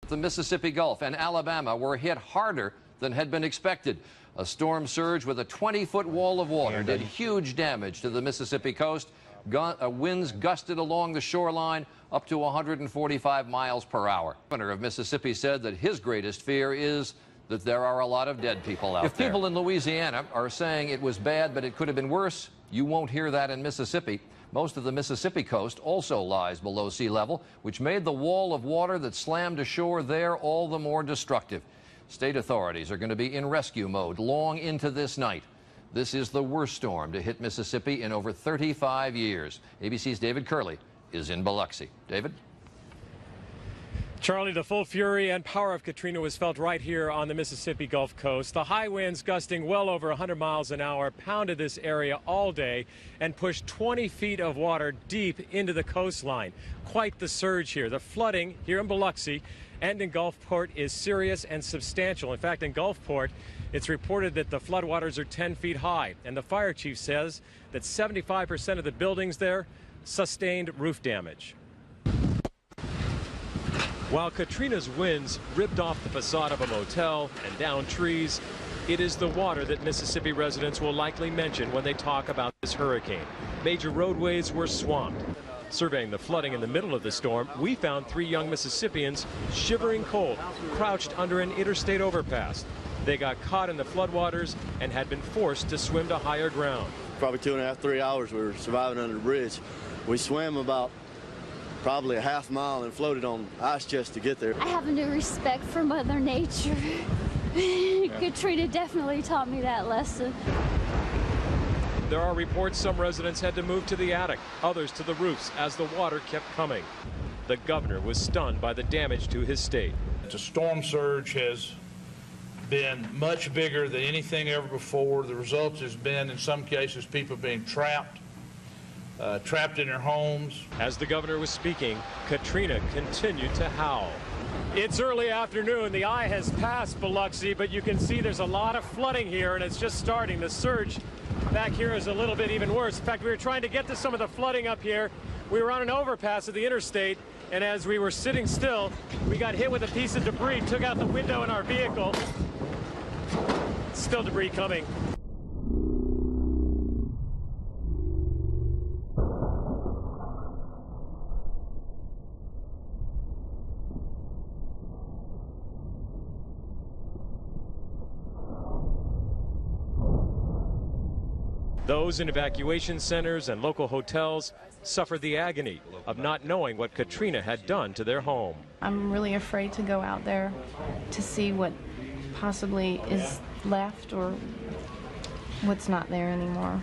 The Mississippi Gulf and Alabama were hit harder than had been expected. A storm surge with a 20-foot wall of water did huge damage to the Mississippi coast. Winds gusted along the shoreline up to 145 miles per hour. The governor of Mississippi said that his greatest fear is that there are a lot of dead people out there. If people in Louisiana are saying it was bad, but it could have been worse, you won't hear that in Mississippi. Most of the Mississippi coast also lies below sea level, which made the wall of water that slammed ashore there all the more destructive. State authorities are going to be in rescue mode long into this night. This is the worst storm to hit Mississippi in over 35 years. ABC's David Curley is in Biloxi. David? Charlie, the full fury and power of Katrina was felt right here on the Mississippi Gulf Coast. The high winds gusting well over 100 miles an hour pounded this area all day and pushed 20 feet of water deep into the coastline. Quite the surge here. The flooding here in Biloxi and in Gulfport is serious and substantial. In fact, in Gulfport, it's reported that the floodwaters are 10 feet high, and the fire chief says that 75% of the buildings there sustained roof damage. While Katrina's winds ripped off the facade of a motel and down trees, it is the water that Mississippi residents will likely mention when they talk about this hurricane. Major roadways were swamped. Surveying the flooding in the middle of the storm, we found 3 young Mississippians shivering cold, crouched under an interstate overpass. They got caught in the floodwaters and had been forced to swim to higher ground. Probably 2.5 to 3 hours we were surviving under the bridge. We swam about probably a half mile and floated on ice chest to get there. I have a new respect for Mother Nature. Katrina definitely taught me that lesson. There are reports some residents had to move to the attic, others to the roofs as the water kept coming. The governor was stunned by the damage to his state. The storm surge has been much bigger than anything ever before. The result has been, in some cases, people being trapped in their homes. As the governor was speaking, Katrina continued to howl. It's early afternoon. The eye has passed Biloxi, but you can see there's a lot of flooding here, and it's just starting. The surge back here is a little bit even worse. In fact, we were trying to get to some of the flooding up here. We were on an overpass of the interstate, and as we were sitting still, we got hit with a piece of debris, took out the window in our vehicle. Still debris coming. Those in evacuation centers and local hotels suffered the agony of not knowing what Katrina had done to their home. I'm really afraid to go out there to see what possibly is left or what's not there anymore.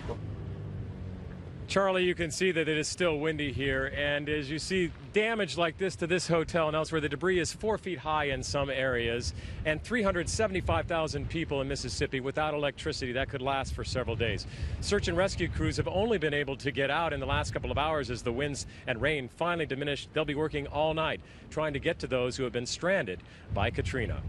Charlie, you can see that it is still windy here, and as you see damage like this to this hotel and elsewhere, the debris is 4 feet high in some areas, and 375,000 people in Mississippi without electricity. That could last for several days. Search and rescue crews have only been able to get out in the last couple of hours as the winds and rain finally diminished. They'll be working all night trying to get to those who have been stranded by Katrina.